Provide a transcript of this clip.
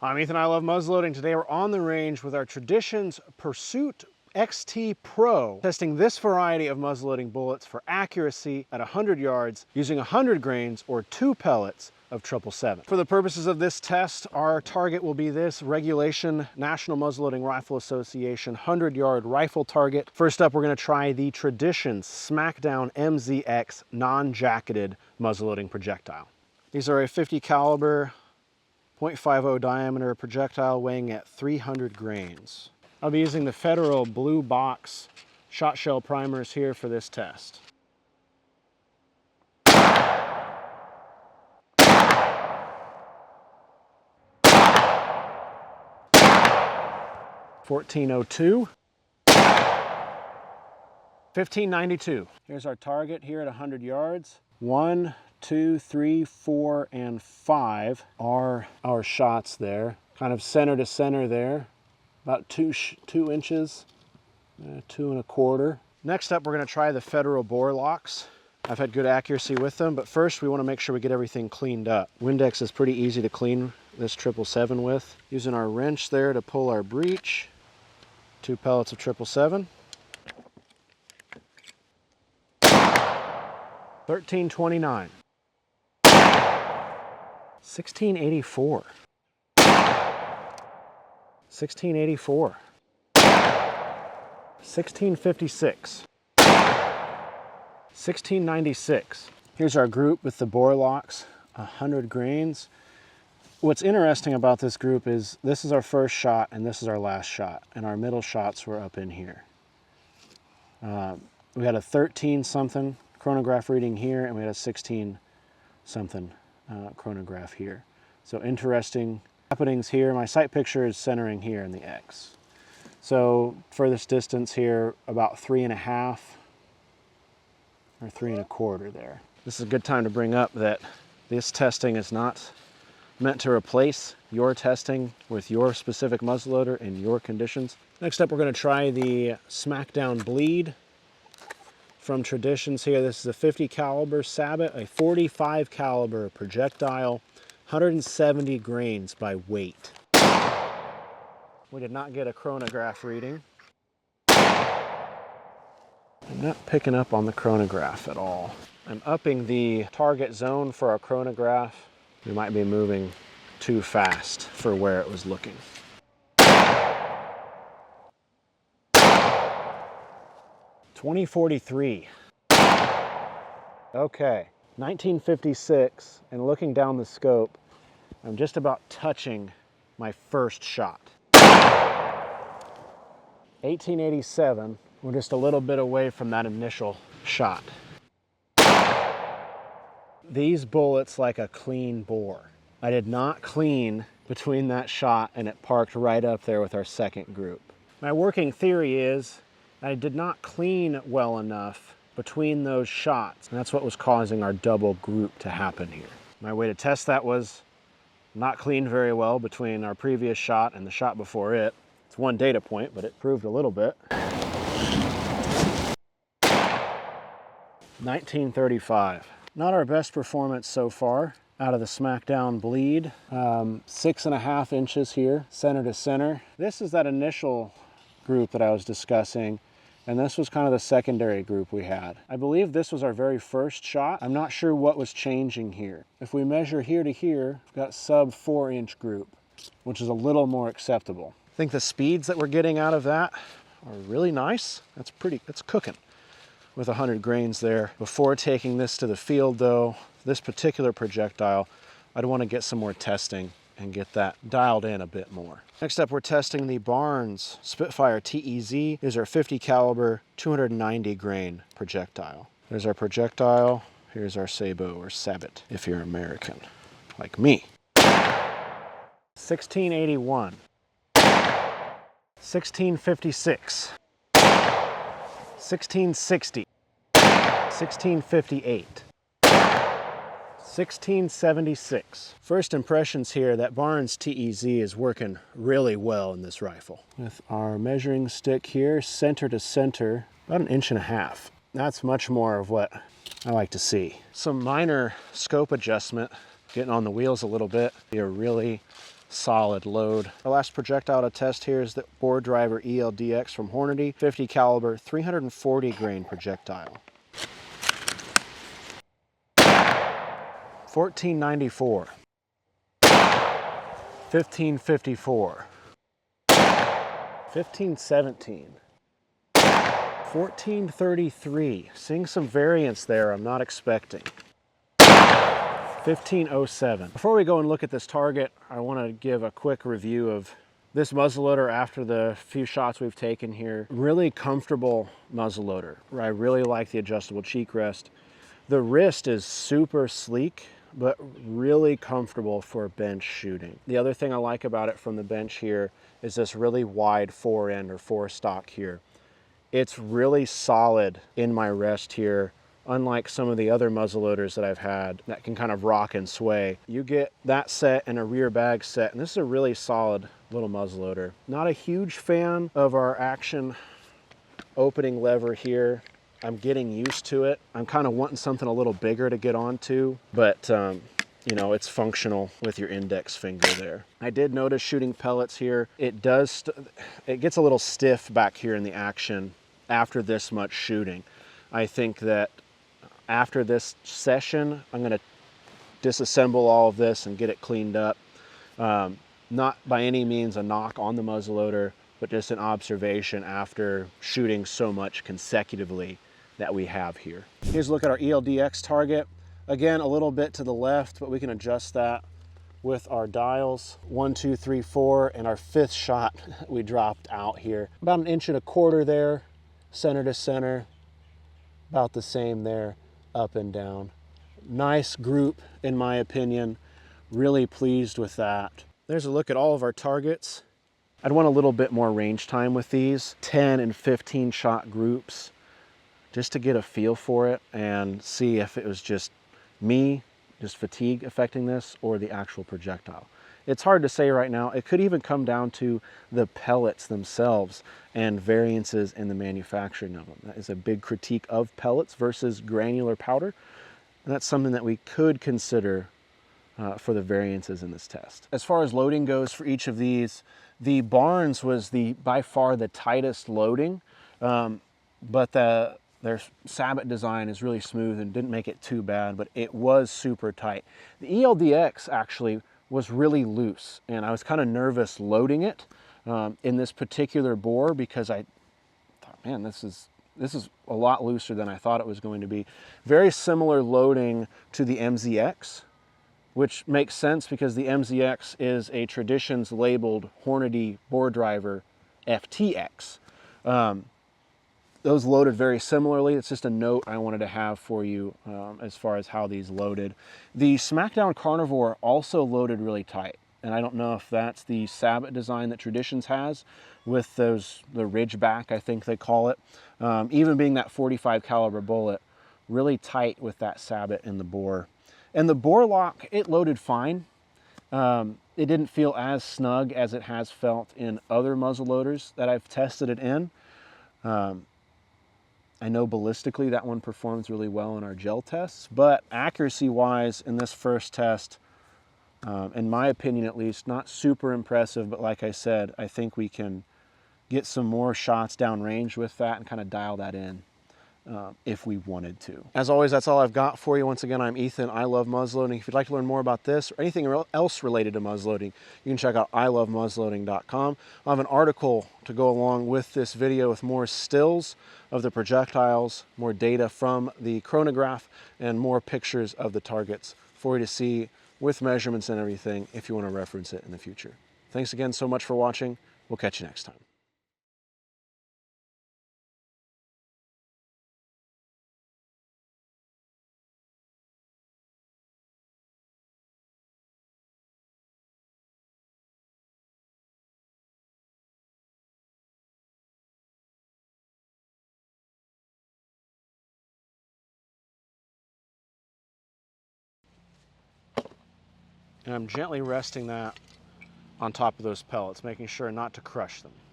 I'm Ethan, I love muzzleloading. Today we're on the range with our Traditions Pursuit XT Pro, testing this variety of muzzleloading bullets for accuracy at 100 yards using 100 grains or 2 pellets of 777. For the purposes of this test, our target will be this regulation National Muzzleloading Rifle Association 100-yard rifle target. First up, we're going to try the Traditions Smackdown MZX non-jacketed muzzleloading projectile. These are a 50 caliber, .50 diameter projectile weighing at 300 grains. I'll be using the Federal blue box shot shell primers here for this test. .1402, 1592. Here's our target here at 100 yards. 1, 2, 3, 4, and 5 are our shots there. Kind of center to center there. About 2 inches, 2 1/4. Next up, we're going to try the Federal bore locks. I've had good accuracy with them, but first we want to make sure we get everything cleaned up. Windex is pretty easy to clean this 777 with. Using our wrench there to pull our breech. 2 pellets of 777. 1329. 1684. 1684. 1656. 1696. Here's our group with the bore locks, 100 grains. What's interesting about this group is this is our first shot and this is our last shot, and our middle shots were up in here. We had a 13 something chronograph reading here, and we had a 16 something chronograph here. So interesting happenings here. My sight picture is centering here in the X. So furthest distance here, about 3.5 or 3 1/4 there. This is a good time to bring up that this testing is not meant to replace your testing with your specific muzzleloader in your conditions. Next up, we're going to try the Smackdown Bleed from Traditions here. This is a 50 caliber sabot, a 45 caliber projectile, 170 grains by weight. We did not get a chronograph reading. I'm not picking up on the chronograph at all. I'm upping the target zone for our chronograph. We might be moving too fast for where it was looking. .2043. Okay, 1956, and looking down the scope, I'm just about touching my first shot. 1887, we're just a little bit away from that initial shot. These bullets like a clean bore. I did not clean between that shot and it parked right up there with our second group. My working theory is I did not clean well enough between those shots, and that's what was causing our double group to happen here. My way to test that was not clean very well between our previous shot and the shot before it. It's one data point, but it proved a little bit. 1935. Not our best performance so far out of the Smackdown Bleed. 6.5 inches here, center to center. This is that initial group that I was discussing, and this was kind of the secondary group we had. I believe this was our very first shot. I'm not sure what was changing here. If we measure here to here, we've got sub 4-inch group, which is a little more acceptable. I think the speeds that we're getting out of that are really nice. That's cooking with 100 grains there. Before taking this to the field though, this particular projectile, I'd want to get some more testing and get that dialed in a bit more. Next up, we're testing the Barnes Spitfire TEZ. These are 50 caliber, 290 grain projectile. There's our projectile. Here's our sabot or sabot if you're American, like me. 1681. 1656. 1660. 1658. 1676. First impressions here, that Barnes TEZ is working really well in this rifle. With our measuring stick here, center to center, about 1.5 inches. That's much more of what I like to see. Some minor scope adjustment, getting on the wheels a little bit. Be a really solid load. Our last projectile to test here is the Bore Driver ELDX from Hornady, 50 caliber, 340 grain projectile. 1494, 1554, 1517, 1433. Seeing some variance there I'm not expecting. 1507. Before we go and look at this target, I want to give a quick review of this muzzleloader after the few shots we've taken here. Really comfortable muzzleloader. I really like the adjustable cheek rest. The wrist is super sleek, but really comfortable for bench shooting. The other thing I like about it from the bench here is this really wide fore end or fore stock here. It's really solid in my rest here, unlike some of the other muzzleloaders that I've had that can kind of rock and sway. You get that set and a rear bag set, and this is a really solid little muzzleloader. Not a huge fan of our action opening lever here. I'm getting used to it. I'm kind of wanting something a little bigger to get onto, but you know, it's functional with your index finger there. I did notice shooting pellets here, it gets a little stiff back here in the action after this much shooting. I think that after this session, I'm gonna disassemble all of this and get it cleaned up. Not by any means a knock on the muzzleloader, but just an observation after shooting so much consecutively that we have here. Here's a look at our ELDX target. Again, a little bit to the left, but we can adjust that with our dials. 1, 2, 3, 4, and our 5th shot we dropped out here. About 1.25 inches there, center to center. About the same there, up and down. Nice group, in my opinion. Really pleased with that. There's a look at all of our targets. I'd want a little bit more range time with these, 10 and 15 shot groups, just to get a feel for it and see if it was just me, just fatigue affecting this, or the actual projectile. It's hard to say right now. It could even come down to the pellets themselves and variances in the manufacturing of them. That is a big critique of pellets versus granular powder. And that's something that we could consider for the variances in this test. As far as loading goes for each of these, the Barnes was by far the tightest loading, but their sabot design is really smooth and didn't make it too bad, but it was super tight. The ELDX actually was really loose, and I was kind of nervous loading it in this particular bore because I thought, man, this is a lot looser than I thought it was going to be. Very similar loading to the MZX, which makes sense because the MZX is a Traditions labeled Hornady bore driver FTX. Those loaded very similarly. It's just a note I wanted to have for you as far as how these loaded. The Smackdown Carnivore also loaded really tight. And I don't know if that's the sabot design that Traditions has with the ridge back, I think they call it. Even being that 45 caliber bullet, really tight with that sabot in the bore. And the bore lock, it loaded fine. It didn't feel as snug as it has felt in other muzzle loaders that I've tested it in. I know ballistically that one performs really well in our gel tests, but accuracy-wise in this first test, in my opinion at least, not super impressive, but like I said, I think we can get some more shots downrange with that and kind of dial that in if we wanted to. As always, that's all I've got for you. Once again, I'm Ethan. I love muzzleloading. If you'd like to learn more about this or anything else related to muzzleloading, you can check out ilovemuzzleloading.com. I'll have an article to go along with this video with more stills of the projectiles, more data from the chronograph, and more pictures of the targets for you to see with measurements and everything if you want to reference it in the future. Thanks again so much for watching. We'll catch you next time. And I'm gently resting that on top of those pellets, making sure not to crush them.